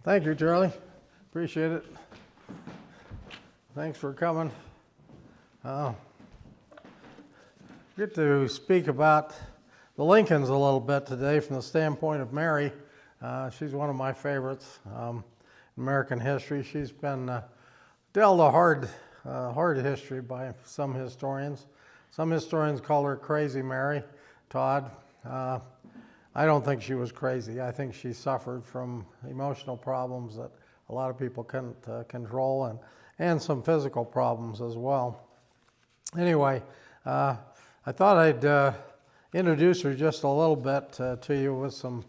Thank you, Charlie. Appreciate it. Thanks for coming. Get to speak about the Lincolns a little bit today from the standpoint of Mary. She's one of my favorites in American history. She's been dealt a hard history by some historians. Some historians call her Crazy Mary Todd. I don't think she was crazy. I think she suffered from emotional problems that a lot of people couldn't control, and some physical problems as well. Anyway, I thought I'd introduce her just a little bit to you with some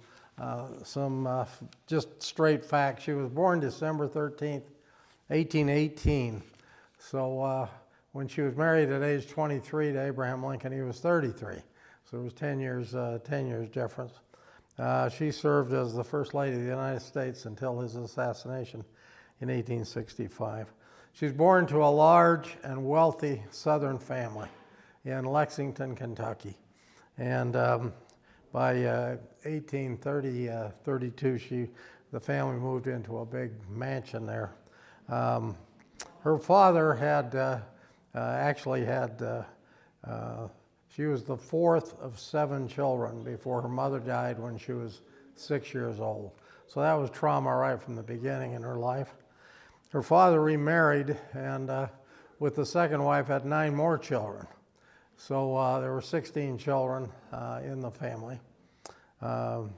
just straight facts. She was born December 13th, 1818. So when she was married at age 23 to Abraham Lincoln, he was 33. So it was 10 years difference. She served as the First Lady of the United States until his assassination in 1865. She was born to a large and wealthy Southern family in Lexington, Kentucky. And by 1832, the family moved into a big mansion there. Her father she was the fourth of 7 children before her mother died when she was 6 years old. So that was trauma right from the beginning in her life. Her father remarried and with the second wife had 9 more children. So there were 16 children in the family. At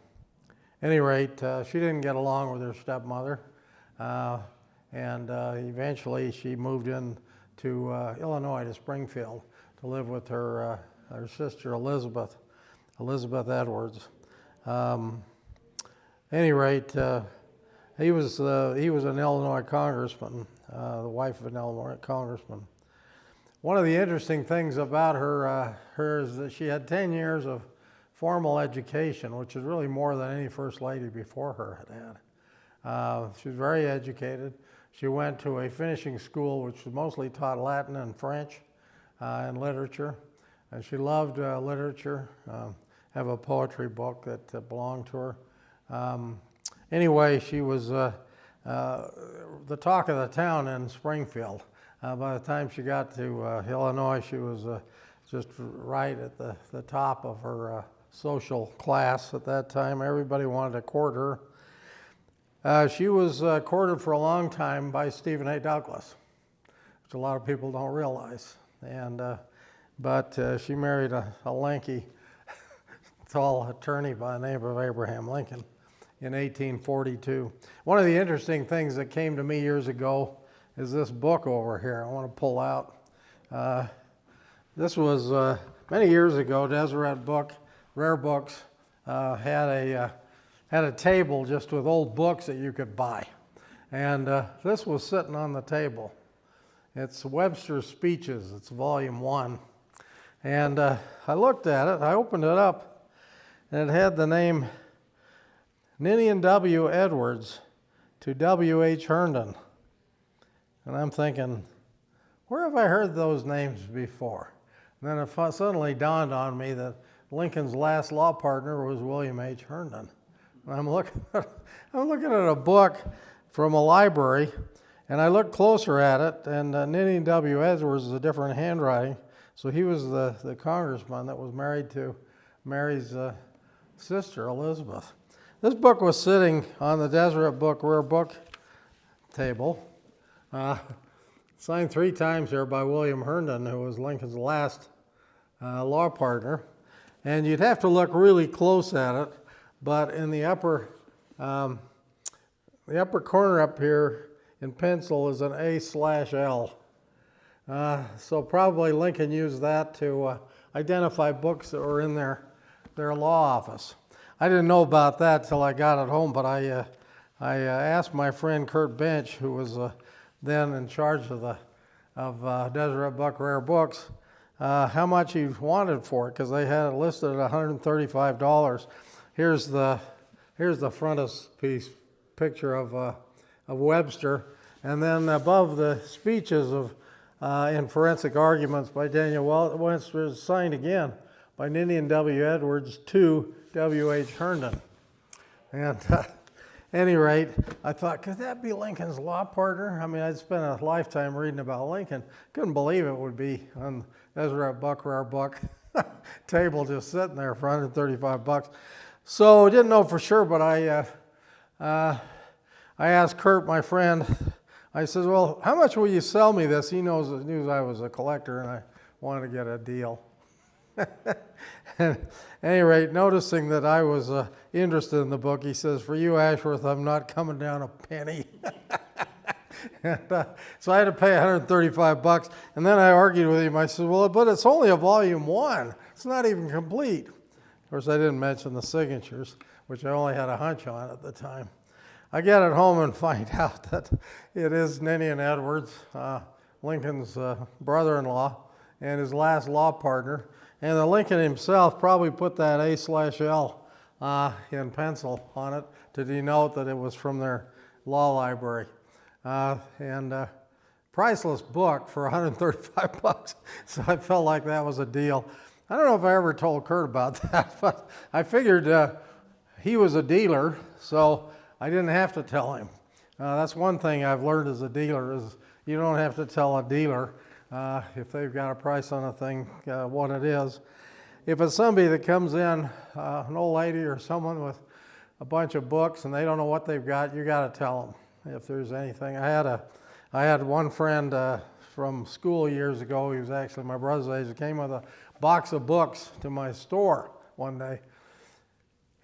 any rate, she didn't get along with her stepmother. And eventually she moved to Illinois, to Springfield, to live with her sister Elizabeth Edwards. Any rate, he was an Illinois congressman, the wife of an Illinois congressman. One of the interesting things about her is that she had 10 years of formal education, which is really more than any first lady before her had. She was very educated. She went to a finishing school which mostly taught Latin and French and literature. And she loved literature. Have a poetry book that belonged to her. Anyway, she was the talk of the town in Springfield. By the time she got to Illinois, she was just right at the top of her social class at that time. Everybody wanted to court her. She was courted for a long time by Stephen A. Douglas, which a lot of people don't realize. But she married a lanky, tall attorney by the name of Abraham Lincoln in 1842. One of the interesting things that came to me years ago is this book over here I want to pull out. This was many years ago. Deseret Book, Rare Books, had a table just with old books that you could buy. And this was sitting on the table. It's Webster's Speeches. It's volume 1. And I looked at it, I opened it up, and it had the name Ninian W. Edwards to W.H. Herndon. And I'm thinking, where have I heard those names before? And then it suddenly dawned on me that Lincoln's last law partner was William H. Herndon. And I'm looking at a book from a library, and I looked closer at it, and Ninian W. Edwards is a different handwriting. So he was the congressman that was married to Mary's sister, Elizabeth. This book was sitting on the Deseret Book Rare Book table, signed 3 times here by William Herndon, who was Lincoln's last law partner. And you'd have to look really close at it, but in the upper corner up here in pencil is an A/L. So probably Lincoln used that to identify books that were in their law office. I didn't know about that till I got it home, but I asked my friend Kurt Bench, who was then in charge of Deseret Book Rare Books, how much he wanted for it, because they had it listed at $135. Here's the frontispiece picture of Webster, and then above the speeches in Forensic Arguments by Daniel Webster is signed again by Ninian W. Edwards to W.H. Herndon. And any rate, I thought, could that be Lincoln's law partner? I mean, I'd spent a lifetime reading about Lincoln. Couldn't believe it would be on Ezra Buck Rare Buck table just sitting there for $135. So I didn't know for sure, but I asked Kurt, my friend, I said, well, how much will you sell me this? He knew I was a collector and I wanted to get a deal. At any rate, noticing that I was interested in the book, he says, for you, Ashworth, I'm not coming down a penny. And, so I had to pay $135, and then I argued with him. I said, well, but it's only a volume 1. It's not even complete. Of course, I didn't mention the signatures, which I only had a hunch on at the time. I get it home and find out that it is Ninian Edwards, Lincoln's brother-in-law, and his last law partner. And the Lincoln himself probably put that A/L in pencil on it to denote that it was from their law library. Priceless book for $135. So I felt like that was a deal. I don't know if I ever told Kurt about that, but I figured he was a dealer, so I didn't have to tell him. That's one thing I've learned as a dealer is you don't have to tell a dealer if they've got a price on a thing, what it is. If it's somebody that comes in, an old lady or someone with a bunch of books and they don't know what they've got, you got to tell them if there's anything. I had one friend from school years ago. He was actually my brother's age. He came with a box of books to my store one day,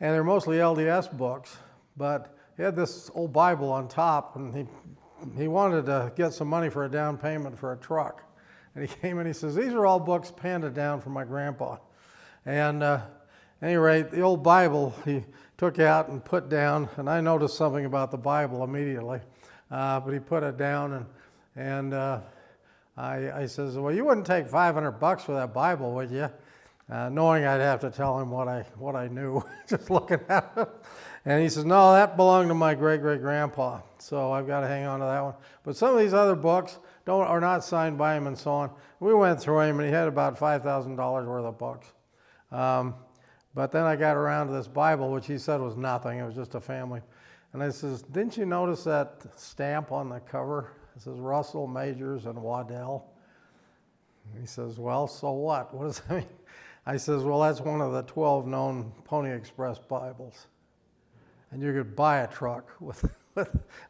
and they're mostly LDS books, but he had this old Bible on top, and he wanted to get some money for a down payment for a truck. And he came and he says, these are all books handed down from my grandpa. And at any rate, the old Bible he took out and put down, and I noticed something about the Bible immediately. But he put it down, and I says, well, you wouldn't take $500 for that Bible, would you? Knowing I'd have to tell him what I knew, just looking at it. And he says, no, that belonged to my great-great-grandpa, so I've got to hang on to that one. But some of these other books are not signed by him and so on. We went through him, and he had about $5,000 worth of books. But then I got around to this Bible, which he said was nothing. It was just a family. And I says, didn't you notice that stamp on the cover? It says Russell, Majors, and Waddell. And he says, well, so what? What does that mean? I says, well, that's one of the 12 known Pony Express Bibles. And you could buy a truck with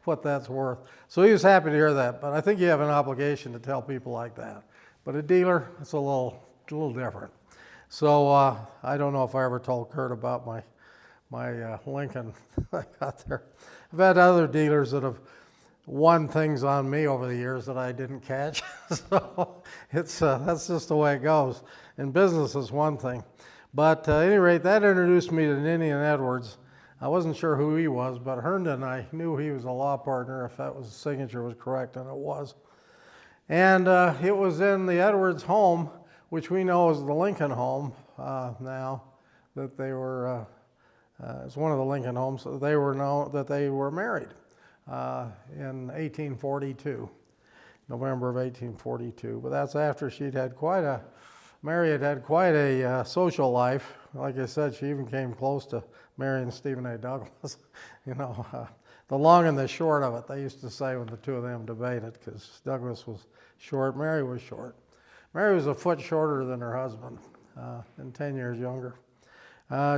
what that's worth. So he was happy to hear that, but I think you have an obligation to tell people like that. But a dealer, it's a little different. So I don't know if I ever told Kurt about my Lincoln I got there. I've had other dealers that have won things on me over the years that I didn't catch. So that's just the way it goes. And business is one thing. But at any rate, that introduced me to Ninian Edwards. I wasn't sure who he was, but Herndon, I knew he was a law partner if that was signature was correct, and it was. And it was in the Edwards home, which we know is the Lincoln home now, that they were, it's one of the Lincoln homes, they were known that they were married in 1842, November of 1842. But that's after Mary had had quite a social life. Like I said, she even came close to marrying Stephen A. Douglas. The long and the short of it, they used to say when the two of them debated, because Douglas was short, Mary was short. Mary was a foot shorter than her husband, and 10 years younger.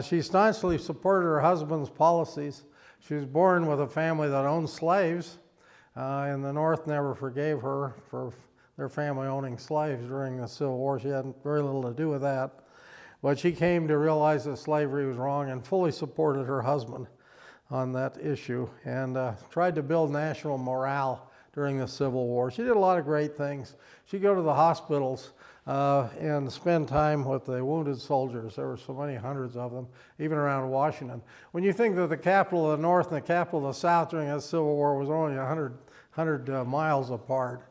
She staunchly supported her husband's policies. She was born with a family that owned slaves, and the North never forgave her for their family owning slaves during the Civil War. She had very little to do with that. But she came to realize that slavery was wrong and fully supported her husband on that issue and tried to build national morale during the Civil War. She did a lot of great things. She'd go to the hospitals and spend time with the wounded soldiers. There were so many hundreds of them, even around Washington. When you think that the capital of the North and the capital of the South during the Civil War was only 100 miles apart,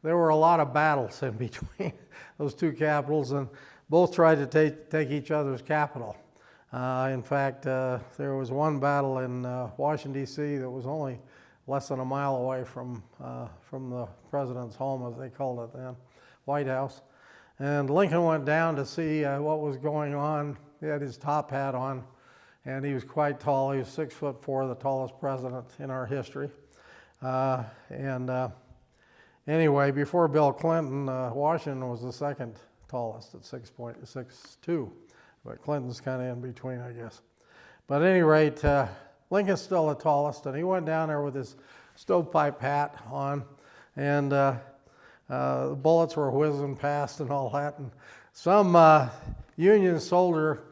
there were a lot of battles in between those two capitals, and both tried to take each other's capital. In fact, there was one battle in Washington, D.C. that was only less than a mile away from the president's home, as they called it then, White House. And Lincoln went down to see what was going on. He had his top hat on, and he was quite tall. He was 6'4", the tallest president in our history. Anyway, before Bill Clinton, Washington was the second tallest at 6'2", but Clinton's kind of in between, I guess. But at any rate, Lincoln's still the tallest, and he went down there with his stovepipe hat on, and the bullets were whizzing past and all that. And some Union soldier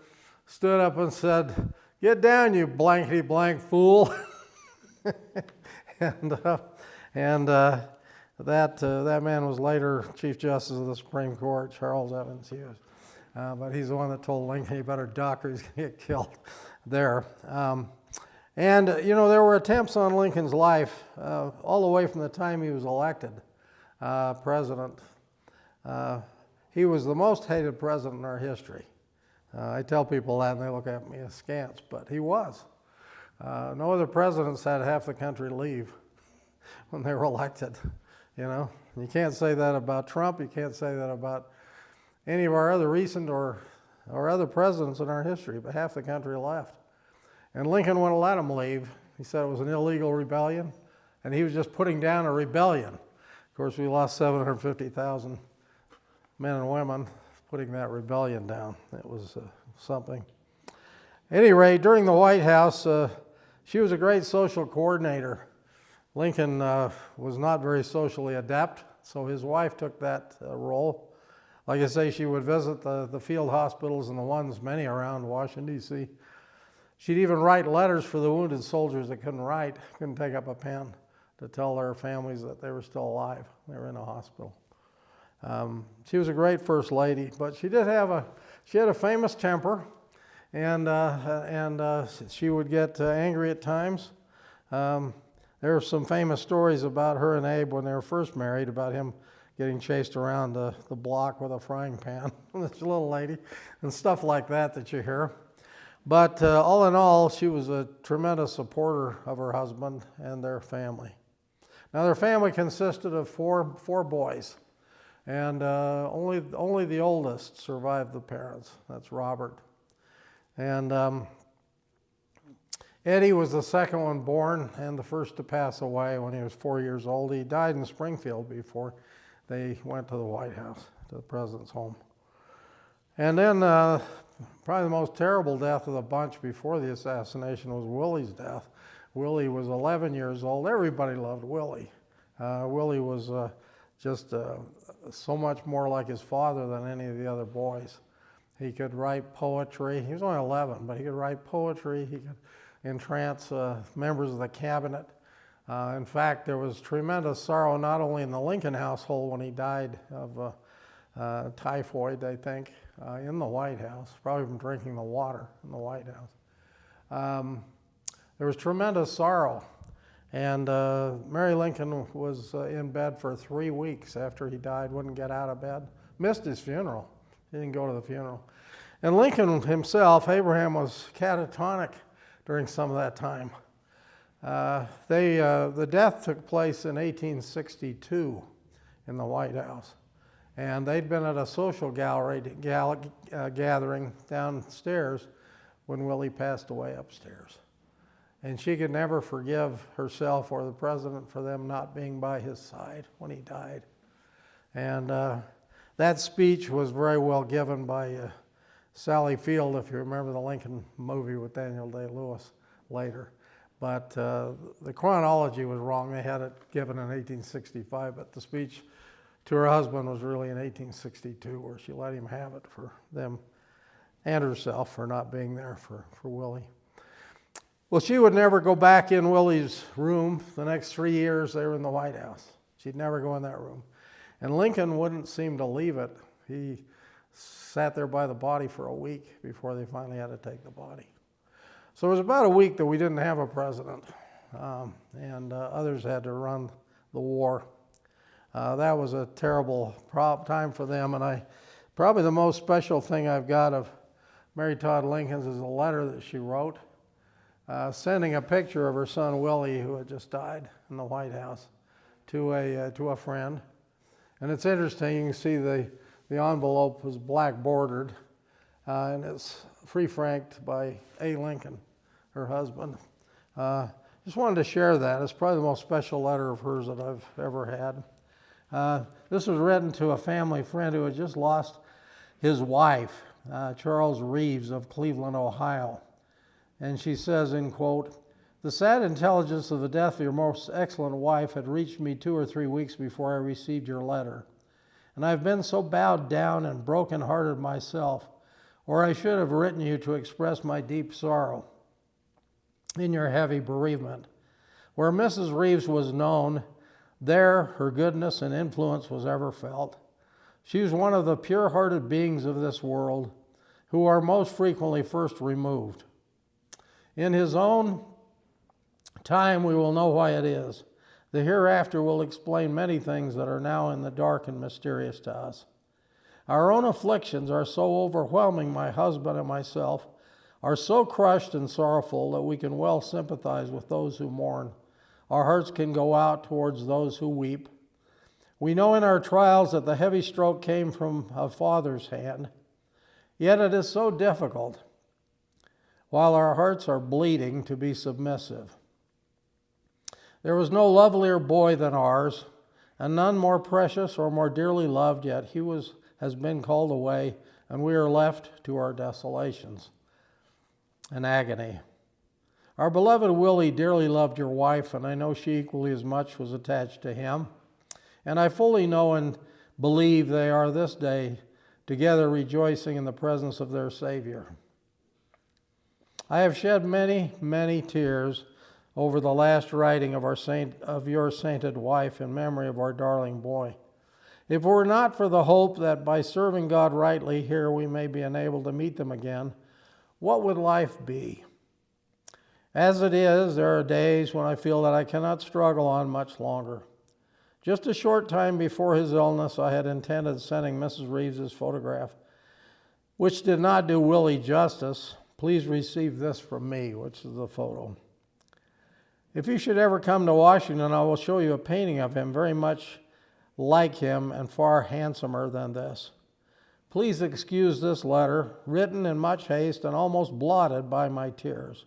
stood up and said, "Get down, you blankety blank fool!" That man was later Chief Justice of the Supreme Court, Charles Evans Hughes. But he's the one that told Lincoln, "You better duck or he's going to get killed there." There were attempts on Lincoln's life all the way from the time he was elected president. He was the most hated president in our history. I tell people that and they look at me askance, but he was. No other presidents had half the country leave when they were elected. You can't say that about Trump. You can't say that about any of our other recent or other presidents in our history, but half the country left. And Lincoln wouldn't let them leave. He said it was an illegal rebellion, and he was just putting down a rebellion. Of course, we lost 750,000 men and women putting that rebellion down. It was something. At any rate, during the White House, she was a great social coordinator. Lincoln was not very socially adept, so his wife took that role. Like I say, she would visit the field hospitals and the ones, many around Washington, D.C. She'd even write letters for the wounded soldiers that couldn't take up a pen to tell their families that they were still alive. They were in a hospital. She was a great first lady, but she had a famous temper, and she would get angry at times. There are some famous stories about her and Abe when they were first married, about him getting chased around the block with a frying pan, this little lady, and stuff like that you hear. But all in all, she was a tremendous supporter of her husband and their family. Now, their family consisted of four boys, and only the oldest survived the parents. That's Robert. And Eddie was the second one born and the first to pass away when he was 4 years old. He died in Springfield before they went to the White House, to the president's home. And then probably the most terrible death of the bunch before the assassination was Willie's death. Willie was 11 years old. Everybody loved Willie. Willie was just so much more like his father than any of the other boys. He could write poetry. He was only 11, but he could write poetry. He could entrance members of the cabinet. In fact, there was tremendous sorrow not only in the Lincoln household when he died of typhoid, I think, in the White House, probably from drinking the water in the White House. There was tremendous sorrow, and Mary Lincoln was in bed for 3 weeks after he died, wouldn't get out of bed, missed his funeral. He didn't go to the funeral. And Lincoln himself, Abraham, was catatonic during some of that time. The death took place in 1862 in the White House. And they'd been at a social gathering downstairs when Willie passed away upstairs. And she could never forgive herself or the president for them not being by his side when he died. And that speech was very well given by Sally Field, if you remember the Lincoln movie with Daniel Day-Lewis later. But the chronology was wrong. They had it given in 1865, but the speech to her husband was really in 1862, where she let him have it for them and herself for not being there for Willie. Well, she would never go back in Willie's room. The next 3 years they were in the White House. She'd never go in that room. And Lincoln wouldn't seem to leave it. He sat there by the body for a week before they finally had to take the body. So it was about a week that we didn't have a president, and others had to run the war. That was a terrible time for them, and probably the most special thing I've got of Mary Todd Lincoln's is a letter that she wrote, sending a picture of her son Willie, who had just died in the White House, to a friend. And it's interesting, you can see the envelope was black bordered, and it's free-franked by A. Lincoln, her husband. Just wanted to share that. It's probably the most special letter of hers that I've ever had. This was written to a family friend who had just lost his wife, Charles Reeves of Cleveland, Ohio. And she says, in quote, "The sad intelligence of the death of your most excellent wife had reached me 2 or 3 weeks before I received your letter. And I've been so bowed down and broken-hearted myself, or I should have written you to express my deep sorrow in your heavy bereavement. Where Mrs. Reeves was known, there her goodness and influence was ever felt. She was one of the pure-hearted beings of this world who are most frequently first removed. In his own time we will know why it is. The hereafter will explain many things that are now in the dark and mysterious to us. Our own afflictions are so overwhelming, my husband and myself are so crushed and sorrowful that we can well sympathize with those who mourn. Our hearts can go out towards those who weep. We know in our trials that the heavy stroke came from a father's hand. Yet it is so difficult, while our hearts are bleeding, to be submissive. There was no lovelier boy than ours, and none more precious or more dearly loved, yet he has been called away, and we are left to our desolations and agony. Our beloved Willie dearly loved your wife, and I know she equally as much was attached to him. And I fully know and believe they are this day together rejoicing in the presence of their Savior. I have shed many, many tears over the last writing of your sainted wife in memory of our darling boy. If it were not for the hope that by serving God rightly here we may be enabled to meet them again, what would life be? As it is, there are days when I feel that I cannot struggle on much longer. Just a short time before his illness, I had intended sending Mrs. Reeves' photograph, which did not do Willie justice. Please receive this from me, which is the photo. If you should ever come to Washington, I will show you a painting of him very much like him and far handsomer than this. Please excuse this letter, written in much haste and almost blotted by my tears.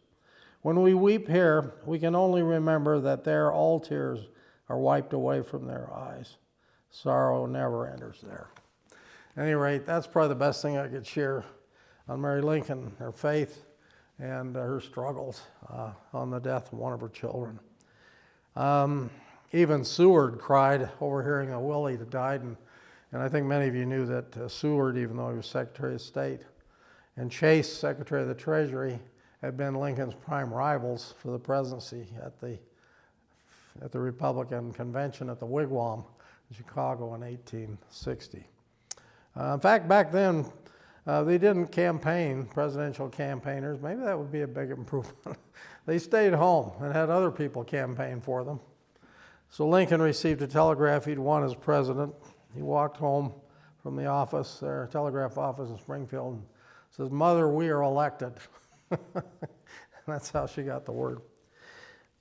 When we weep here, we can only remember that there all tears are wiped away from their eyes. Sorrow never enters there. At any rate, that's probably the best thing I could share on Mary Lincoln, her faith, and her struggles on the death of one of her children. Even Seward cried over hearing of Willie that died, and I think many of you knew that Seward, even though he was Secretary of State, and Chase, Secretary of the Treasury, had been Lincoln's prime rivals for the presidency at the Republican convention at the Wigwam in Chicago in 1860. In fact, back then, they didn't campaign, presidential campaigners. Maybe that would be a big improvement. They stayed home and had other people campaign for them. So Lincoln received a telegraph he'd won as president. He walked home from the office, their telegraph office in Springfield, and says, "Mother, we are elected." That's how she got the word.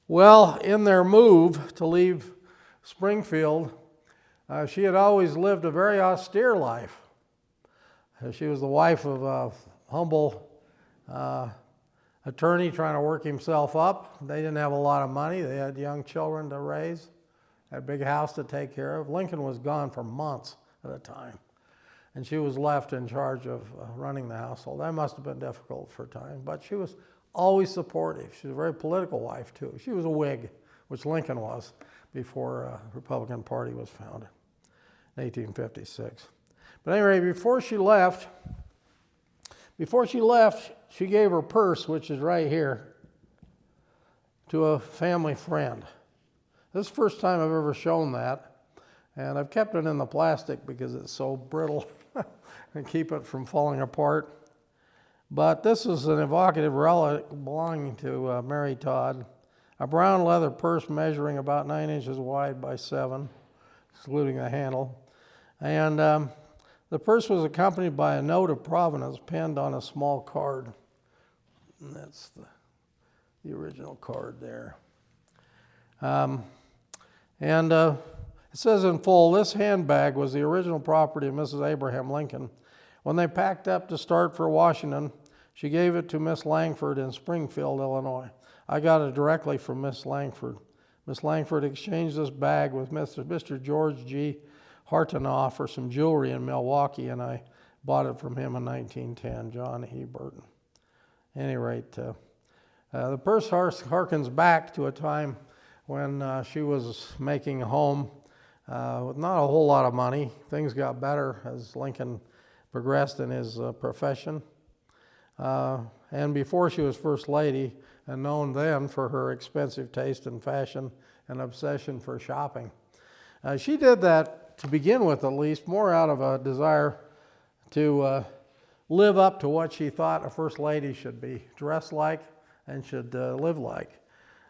Well, in their move to leave Springfield, she had always lived a very austere life. She was the wife of a humble attorney trying to work himself up. They didn't have a lot of money. They had young children to raise, had a big house to take care of. Lincoln was gone for months at a time, and she was left in charge of running the household. That must have been difficult for a time, but she was always supportive. She was a very political wife, too. She was a Whig, which Lincoln was before the Republican Party was founded in 1856. But anyway, before she left, she gave her purse, which is right here, to a family friend. This is the first time I've ever shown that, and I've kept it in the plastic because it's so brittle and keep it from falling apart. But this is an evocative relic belonging to Mary Todd, a brown leather purse measuring about 9 inches wide by 7, excluding the handle. And the purse was accompanied by a note of provenance penned on a small card. And that's the original card there. It says in full, "This handbag was the original property of Mrs. Abraham Lincoln. When they packed up to start for Washington, She gave it to Miss Langford in Springfield, Illinois. I got it directly from Miss Langford. Miss Langford exchanged this bag with Mr. George G. Hartonoff for some jewelry in Milwaukee, and I bought it from him in 1910, John E. Burton. At any rate, the purse harkens back to a time when she was making a home with not a whole lot of money. Things got better as Lincoln progressed in his profession. And before she was First Lady, and known then for her expensive taste in fashion and obsession for shopping. She did that, to begin with at least, more out of a desire to live up to what she thought a First Lady should be dressed like and should live like.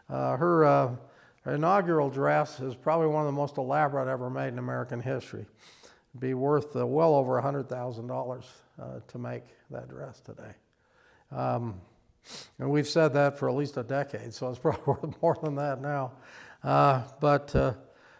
Her inaugural dress is probably one of the most elaborate ever made in American history. It'd be worth well over $100,000 to make that dress today. And we've said that for at least a decade, so it's probably worth more than that now. But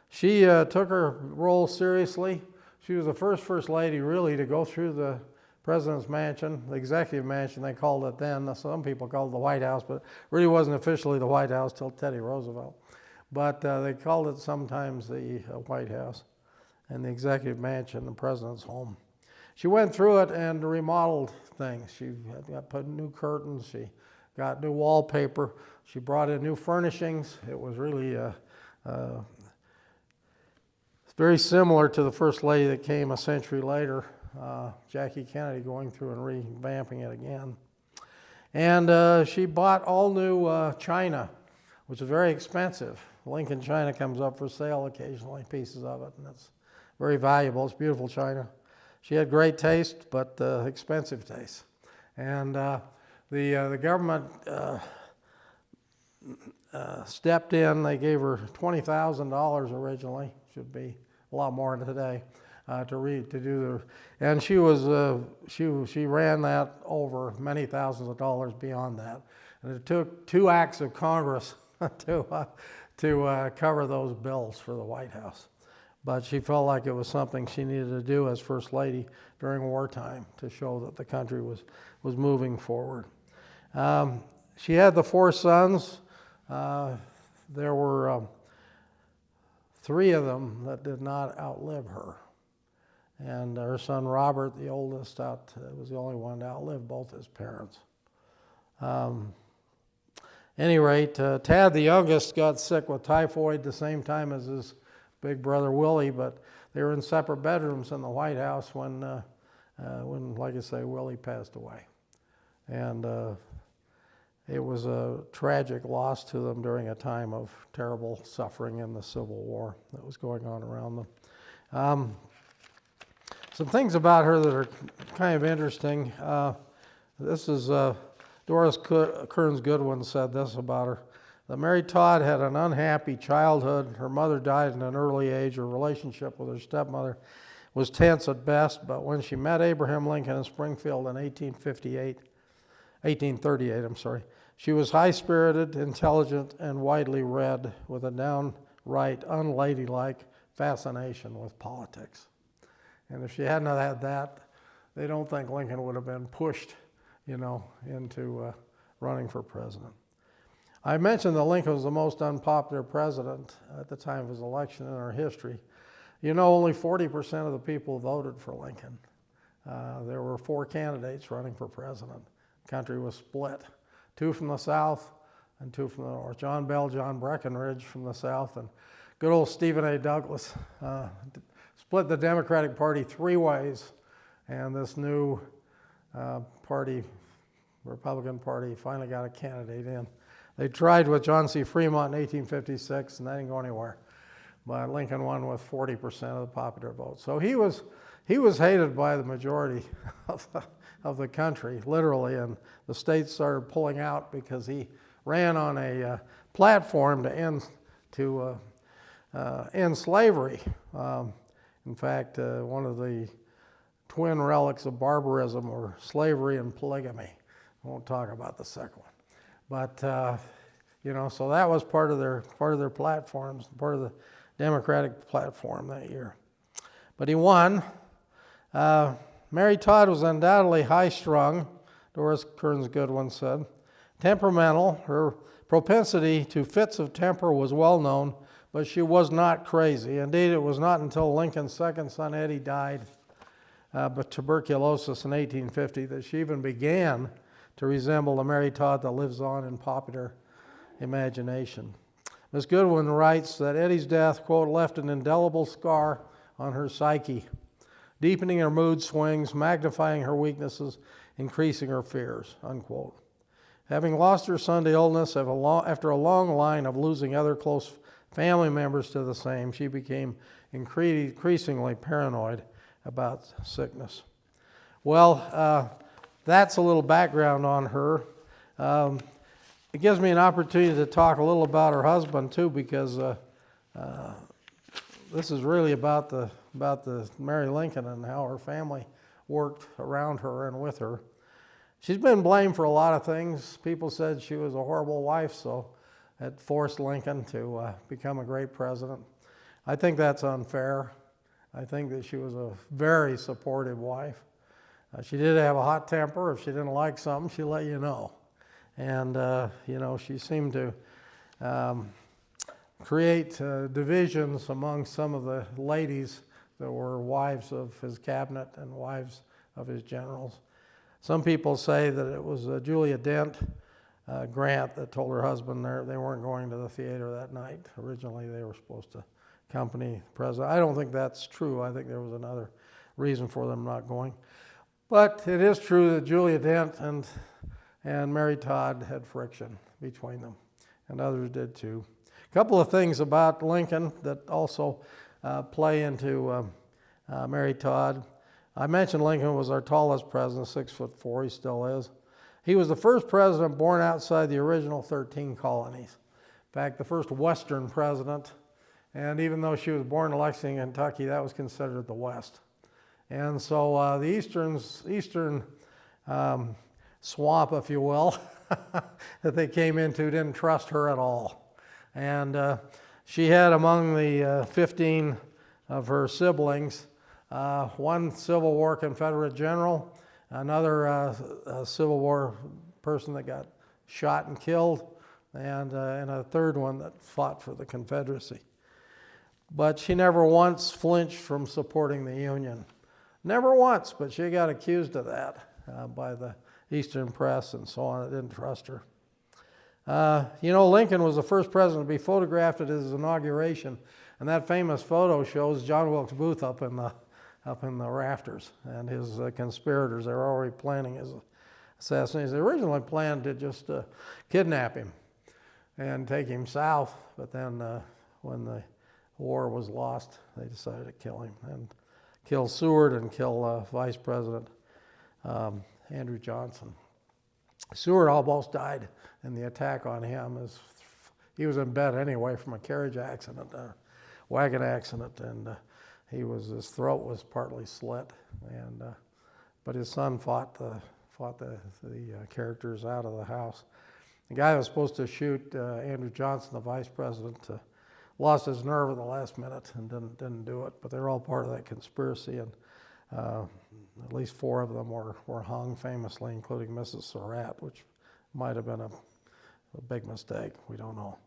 she took her role seriously. She was the first Lady really to go through the President's mansion, the executive mansion they called it then. Some people called it the White House, but it really wasn't officially the White House till Teddy Roosevelt. But they called it sometimes the White House and the executive mansion, the President's home. She went through it and remodeled things. She put new curtains. She got new wallpaper. She brought in new furnishings. It was really very similar to the First Lady that came a century later, Jackie Kennedy, going through and revamping it again. And she bought all new china, which is very expensive. Lincoln china comes up for sale occasionally, pieces of it, and it's very valuable. It's beautiful china. She had great taste, but expensive taste. And the government stepped in. They gave her $20,000 originally. Should be a lot more today to do the. And she ran that over many thousands of dollars beyond that. And it took 2 acts of Congress to cover those bills for the White House. But she felt like it was something she needed to do as First Lady during wartime to show that the country was moving forward. She had the 4 sons. There were 3 of them that did not outlive her. And her son Robert, the oldest, was the only one to outlive both his parents. Any rate, Tad, the youngest, got sick with typhoid the same time as his big brother Willie, but they were in separate bedrooms in the White House when, like I say, Willie passed away. And it was a tragic loss to them during a time of terrible suffering in the Civil War that was going on around them. Some things about her that are kind of interesting. This is Doris Kearns Goodwin said this about her. That Mary Todd had an unhappy childhood. Her mother died at an early age. Her relationship with her stepmother was tense at best, but when she met Abraham Lincoln in Springfield in 1838, she was high-spirited, intelligent, and widely read with a downright unladylike fascination with politics. And if she hadn't had that, they don't think Lincoln would have been pushed, into running for president. I mentioned that Lincoln was the most unpopular president at the time of his election in our history. Only 40% of the people voted for Lincoln. There were 4 candidates running for president. The country was split. 2 from the South and 2 from the North. John Bell, John Breckinridge from the South, and good old Stephen A. Douglas split the Democratic Party 3 ways, and this new party, Republican Party, finally got a candidate in. They tried with John C. Fremont in 1856, and that didn't go anywhere. But Lincoln won with 40% of the popular vote. So he was hated by the majority of the country, literally, and the states started pulling out because he ran on a platform to end slavery. In fact, one of the twin relics of barbarism were slavery and polygamy. I won't talk about the second one. But, so that was part of their platforms, part of the Democratic platform that year. But he won. Mary Todd was undoubtedly high-strung, Doris Kearns Goodwin said. Temperamental, her propensity to fits of temper was well known, but she was not crazy. Indeed, it was not until Lincoln's second son, Eddie, died of tuberculosis in 1850 that she even began to resemble the Mary Todd that lives on in popular imagination. Ms. Goodwin writes that Eddie's death, quote, left an indelible scar on her psyche, deepening her mood swings, magnifying her weaknesses, increasing her fears, unquote. Having lost her son to illness after a long line of losing other close family members to the same, she became increasingly paranoid about sickness. Well, that's a little background on her. It gives me an opportunity to talk a little about her husband too, because this is really about the Mary Lincoln and how her family worked around her and with her. She's been blamed for a lot of things. People said she was a horrible wife, so it forced Lincoln to become a great president. I think that's unfair. I think that she was a very supportive wife. She did have a hot temper. If she didn't like something, she'd let you know. And, she seemed to create divisions among some of the ladies that were wives of his cabinet and wives of his generals. Some people say that it was Julia Dent Grant that told her husband they weren't going to the theater that night. Originally, they were supposed to accompany the president. I don't think that's true. I think there was another reason for them not going. But it is true that Julia Dent and Mary Todd had friction between them, and others did too. A couple of things about Lincoln that also play into Mary Todd. I mentioned Lincoln was our tallest president, 6'4", he still is. He was the first president born outside the original 13 colonies. In fact, the first Western president, and even though she was born in Lexington, Kentucky, that was considered the West. And so the Eastern swamp, if you will, that they came into didn't trust her at all. And she had among the 15 of her siblings, one Civil War Confederate general, another Civil War person that got shot and killed, and a third one that fought for the Confederacy. But she never once flinched from supporting the Union. Never once, but she got accused of that by the Eastern press and so on. It didn't trust her. Lincoln was the first president to be photographed at his inauguration, and that famous photo shows John Wilkes Booth up in the rafters, and his conspirators. They were already planning his assassination. They originally planned to just kidnap him and take him south, but then when the war was lost, they decided to kill him and kill Seward and kill Vice President Andrew Johnson. Seward almost died in the attack on him. He was in bed anyway from a carriage accident, wagon accident, and his throat was partly slit. But his son fought the characters out of the house. The guy that was supposed to shoot Andrew Johnson, the vice president, lost his nerve at the last minute and didn't do it. But they were all part of that conspiracy, and at least 4 of them were hung famously, including Mrs. Surratt, which might have been a big mistake. We don't know.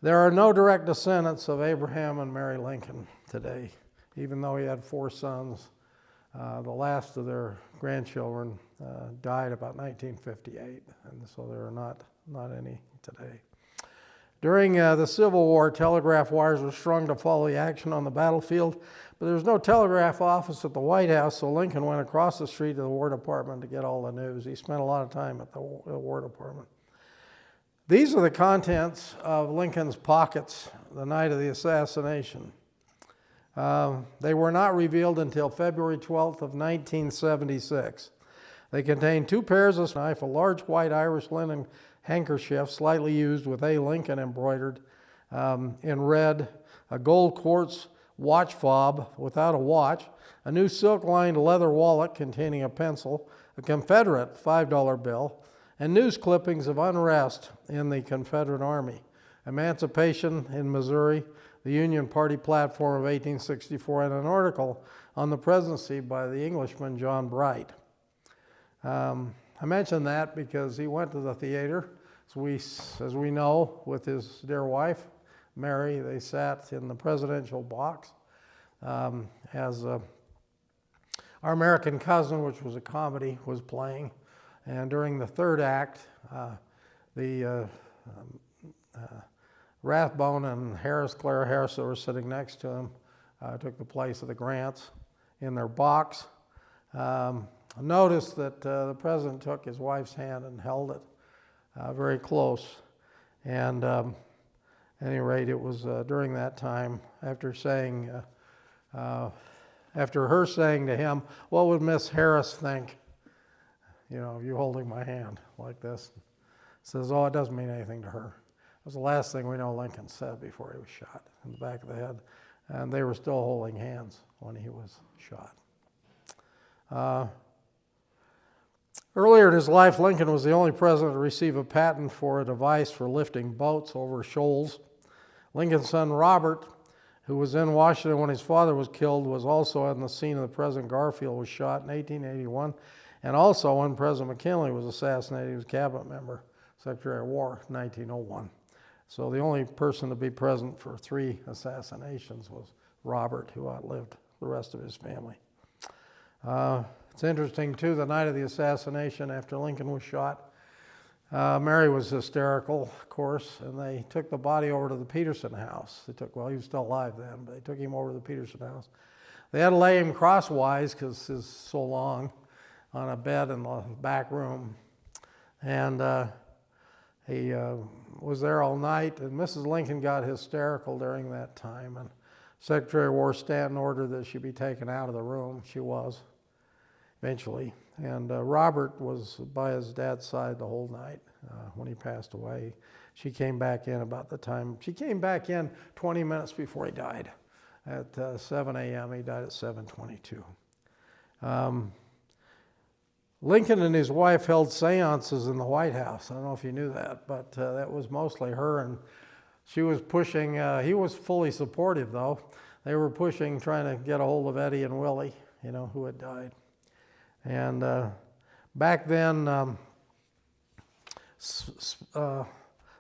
There are no direct descendants of Abraham and Mary Lincoln today, even though he had 4 sons. The last of their grandchildren died about 1958, and so there are not any today. During the Civil War, telegraph wires were strung to follow the action on the battlefield, but there was no telegraph office at the White House, so Lincoln went across the street to the War Department to get all the news. He spent a lot of time at the War Department. These are the contents of Lincoln's pockets the night of the assassination. They were not revealed until February 12th of 1976. They contained 2 pairs of knife, a large white Irish linen handkerchief, slightly used with A. Lincoln embroidered in red, a gold quartz watch fob without a watch, a new silk-lined leather wallet containing a pencil, a Confederate $5 bill, and news clippings of unrest in the Confederate Army, emancipation in Missouri, the Union Party platform of 1864, and an article on the presidency by the Englishman John Bright. I mention that because he went to the theater, as we know, with his dear wife, Mary. They sat in the presidential box as Our American Cousin, which was a comedy, was playing. And during the third act, the Rathbone and Clara Harris, that were sitting next to him, took the place of the Grants in their box. Noticed that the president took his wife's hand and held it very close. And at any rate, it was during that time, after her saying to him, "What would Miss Harris think, you holding my hand like this?" Says, "Oh, it doesn't mean anything to her." It was the last thing we know Lincoln said before he was shot in the back of the head. And they were still holding hands when he was shot. Earlier in his life, Lincoln was the only president to receive a patent for a device for lifting boats over shoals. Lincoln's son Robert, who was in Washington when his father was killed, was also on the scene of the President Garfield was shot in 1881, and also when President McKinley was assassinated. He was a cabinet member, Secretary of War, in 1901. So the only person to be present for 3 assassinations was Robert, who outlived the rest of his family. It's interesting, too, the night of the assassination after Lincoln was shot, Mary was hysterical, of course, and they took the body over to the Peterson house. He was still alive then, but they took him over to the Peterson house. They had to lay him crosswise because he's so long on a bed in the back room. And he was there all night, and Mrs. Lincoln got hysterical during that time, and Secretary of War Stanton ordered that she be taken out of the room. She was, eventually. And Robert was by his dad's side the whole night when he passed away. She came back in 20 minutes before he died at 7 a.m. He died at 7:22. Lincoln and his wife held seances in the White House. I don't know if you knew that, but that was mostly her, and she was pushing. He was fully supportive, though. They were pushing, trying to get a hold of Eddie and Willie, who had died. And back then,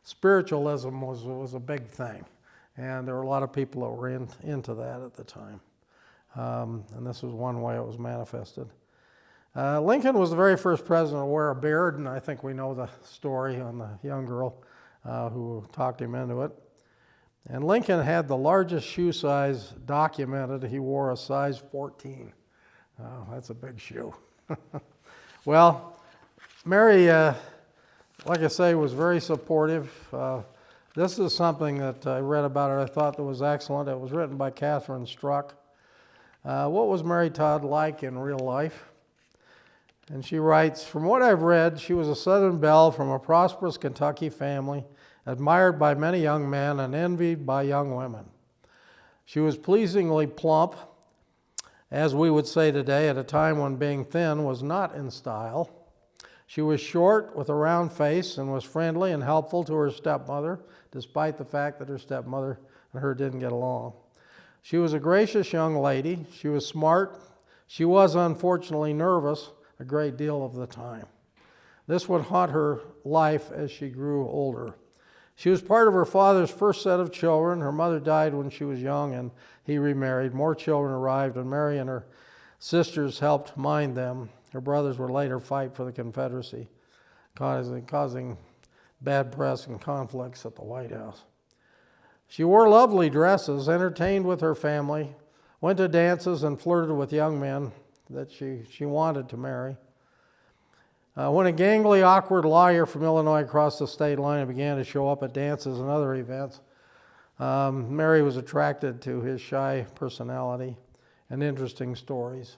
spiritualism was a big thing, and there were a lot of people that were into that at the time. And this was one way it was manifested. Lincoln was the very first president to wear a beard, and I think we know the story on the young girl who talked him into it. And Lincoln had the largest shoe size documented. He wore a size 14. That's a big shoe. Well, Mary, like I say, was very supportive. This is something that I read about her. I thought that was excellent. It was written by Catherine Struck. What was Mary Todd like in real life? And she writes, "From what I've read, she was a Southern belle from a prosperous Kentucky family, admired by many young men and envied by young women. She was pleasingly plump, as we would say today, at a time when being thin was not in style. She was short with a round face and was friendly and helpful to her stepmother, despite the fact that her stepmother and her didn't get along. She was a gracious young lady. She was smart. She was unfortunately nervous a great deal of the time. This would haunt her life as she grew older. She was part of her father's first set of children. Her mother died when she was young, and he remarried. More children arrived, and Mary and her sisters helped mind them. Her brothers would later fight for the Confederacy, causing bad press and conflicts at the White House. She wore lovely dresses, entertained with her family, went to dances, and flirted with young men that she wanted to marry. When a gangly, awkward lawyer from Illinois crossed the state line and began to show up at dances and other events, Mary was attracted to his shy personality and interesting stories.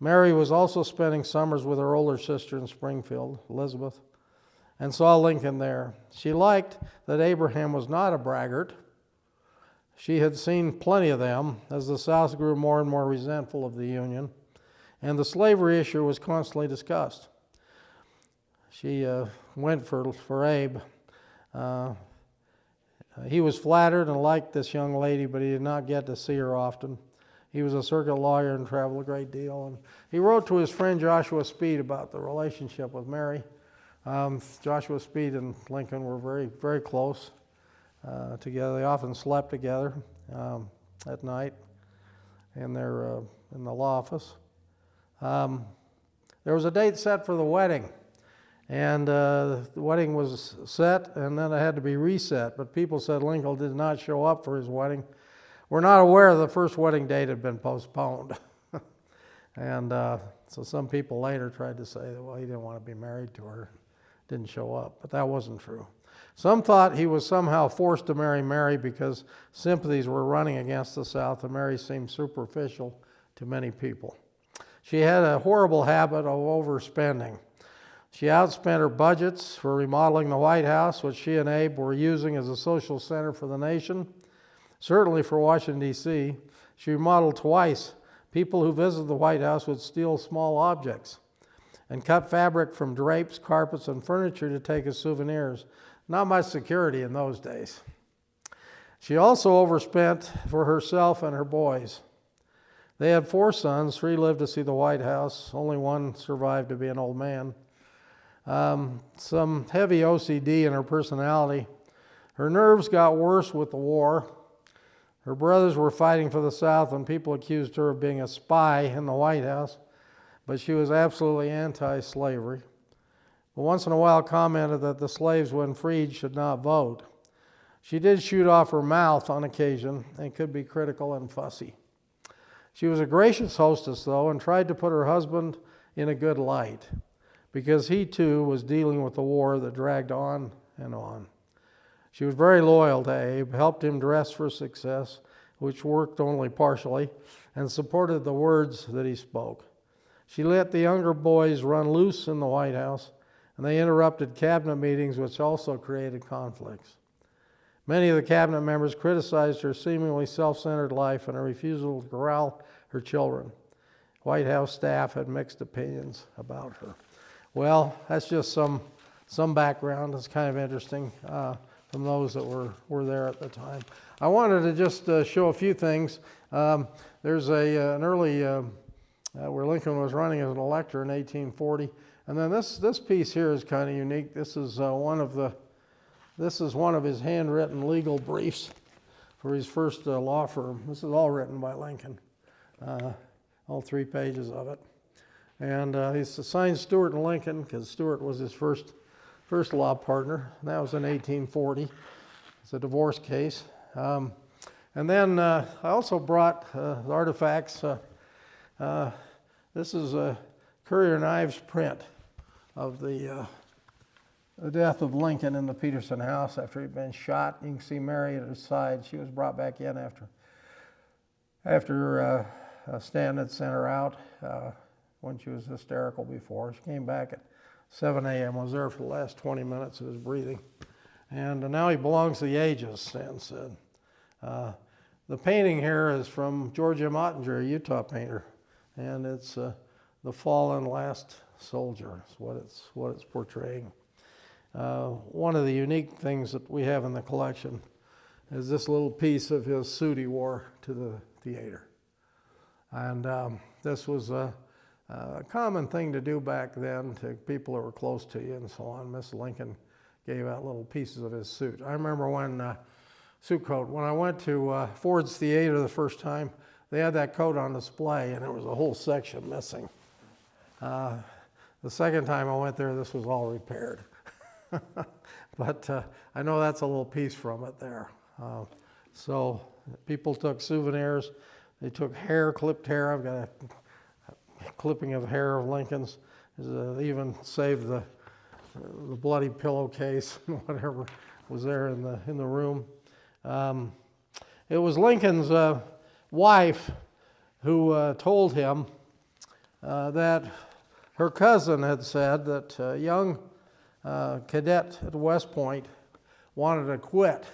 Mary was also spending summers with her older sister in Springfield, Elizabeth, and saw Lincoln there. She liked that Abraham was not a braggart. She had seen plenty of them as the South grew more and more resentful of the Union, and the slavery issue was constantly discussed. She went for Abe. He was flattered and liked this young lady, but he did not get to see her often. He was a circuit lawyer and traveled a great deal. And he wrote to his friend Joshua Speed about the relationship with Mary. Joshua Speed and Lincoln were very, very close together. They often slept together at night in the law office. There was a date set for the wedding, and the wedding was set, and then it had to be reset. But people said Lincoln did not show up for his wedding. We're not aware the first wedding date had been postponed. And so some people later tried to say that, well, he didn't want to be married to her, didn't show up, but that wasn't true. Some thought he was somehow forced to marry Mary because sympathies were running against the South, and Mary seemed superficial to many people. She had a horrible habit of overspending. She outspent her budgets for remodeling the White House, which she and Abe were using as a social center for the nation. Certainly for Washington, D.C., she remodeled twice. People who visited the White House would steal small objects and cut fabric from drapes, carpets, and furniture to take as souvenirs. Not much security in those days. She also overspent for herself and her boys. They had 4 sons. 3 lived to see the White House. Only 1 survived to be an old man. Some heavy OCD in her personality. Her nerves got worse with the war. Her brothers were fighting for the South, and people accused her of being a spy in the White House, but she was absolutely anti-slavery. But once in a while commented that the slaves, when freed, should not vote. She did shoot off her mouth on occasion and could be critical and fussy. She was a gracious hostess, though, and tried to put her husband in a good light, because he, too, was dealing with the war that dragged on and on. She was very loyal to Abe, helped him dress for success, which worked only partially, and supported the words that he spoke. She let the younger boys run loose in the White House, and they interrupted cabinet meetings, which also created conflicts. Many of the cabinet members criticized her seemingly self-centered life and her refusal to corral her children. White House staff had mixed opinions about her. Well, that's just some background. It's kind of interesting from those that were there at the time. I wanted to just show a few things. There's an early, where Lincoln was running as an elector in 1840. And then this piece here is kind of unique. This is one of his handwritten legal briefs for his first law firm. This is all written by Lincoln, all 3 pages of it. And he's assigned Stuart and Lincoln because Stuart was his first law partner. And that was in 1840. It's a divorce case. And then I also brought artifacts. This is a Currier and Ives print of the death of Lincoln in the Peterson house after he'd been shot. You can see Mary at his side. She was brought back in after Stanton had sent her out when she was hysterical before. She came back at 7 a.m., was there for the last 20 minutes of his breathing. And now he belongs to the ages, Stanton said. The painting here is from George M. Ottinger, a Utah painter, and it's the fallen last soldier is what it's portraying. One of the unique things that we have in the collection is this little piece of his suit he wore to the theater. And this was a common thing to do back then to people that were close to you and so on. Miss Lincoln gave out little pieces of his suit. I remember when suit coat, when I went to Ford's Theater the first time, they had that coat on display and there was a whole section missing. The second time I went there, this was all repaired. But I know that's a little piece from it there. So people took souvenirs. They took hair, clipped hair. I've got a clipping of hair of Lincoln's. Even saved the bloody pillowcase, whatever was there in the room. It was Lincoln's wife who told him that her cousin had said that a young cadet at West Point wanted to quit.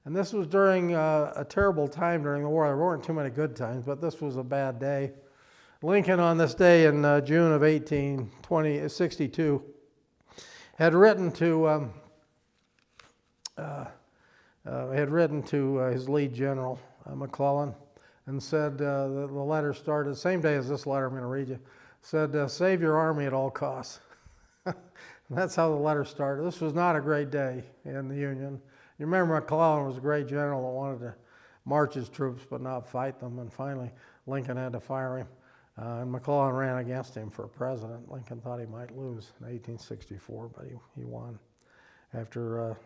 And this was during a terrible time during the war. There weren't too many good times, but this was a bad day. Lincoln, on this day in June of 1862, had written to his lead general, McClellan, and said, the letter started, the same day as this letter I'm going to read you, said, save your army at all costs. And that's how the letter started. This was not a great day in the Union. You remember McClellan was a great general that wanted to march his troops but not fight them, and finally Lincoln had to fire him. And McClellan ran against him for president. Lincoln thought he might lose in 1864, but he won after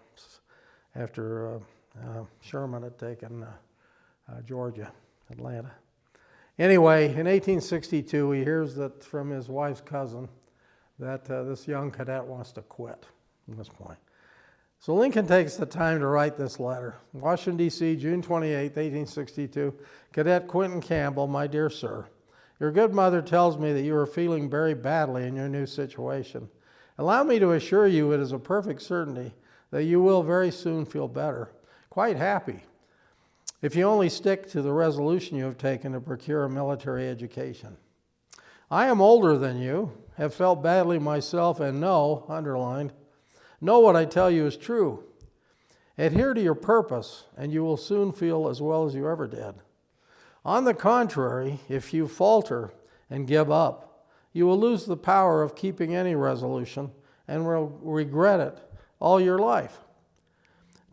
Sherman had taken Georgia, Atlanta. Anyway, in 1862, he hears that from his wife's cousin that this young cadet wants to quit at this point. So Lincoln takes the time to write this letter. Washington, D.C., June 28, 1862. Cadet Quentin Campbell, my dear sir, your good mother tells me that you are feeling very badly in your new situation. Allow me to assure you it is a perfect certainty that you will very soon feel better, quite happy, if you only stick to the resolution you have taken to procure a military education. I am older than you, have felt badly myself, and know, underlined, know what I tell you is true. Adhere to your purpose, and you will soon feel as well as you ever did. On the contrary, if you falter and give up, you will lose the power of keeping any resolution and will regret it all your life.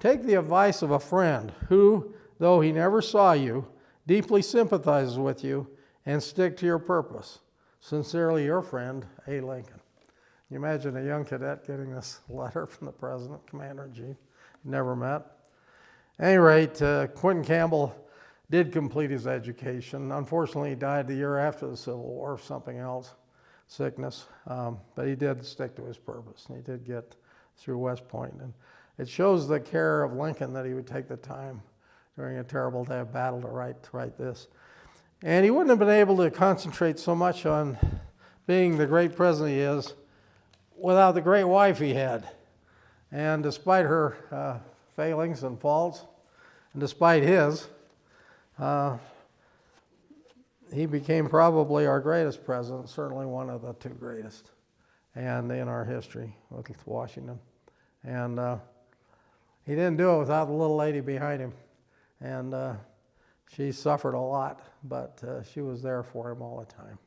Take the advice of a friend who, though he never saw you, deeply sympathizes with you, and stick to your purpose. Sincerely, your friend, A. Lincoln. You imagine a young cadet getting this letter from the President, Commander-in-Chief, never met. At any rate, Quentin Campbell did complete his education. Unfortunately, he died the year after the Civil War of something else, sickness, but he did stick to his purpose, and he did get through West Point. And it shows the care of Lincoln that he would take the time during a terrible day of battle to write this. And he wouldn't have been able to concentrate so much on being the great president he is without the great wife he had. And despite her failings and faults, and despite his, he became probably our greatest president, certainly one of the two greatest, and in our history with Washington. And he didn't do it without the little lady behind him. And she suffered a lot, but she was there for him all the time.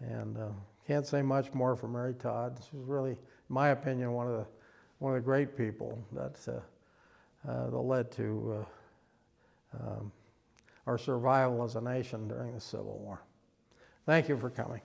And can't say much more for Mary Todd. She was really, in my opinion, one of the great people that led to our survival as a nation during the Civil War. Thank you for coming.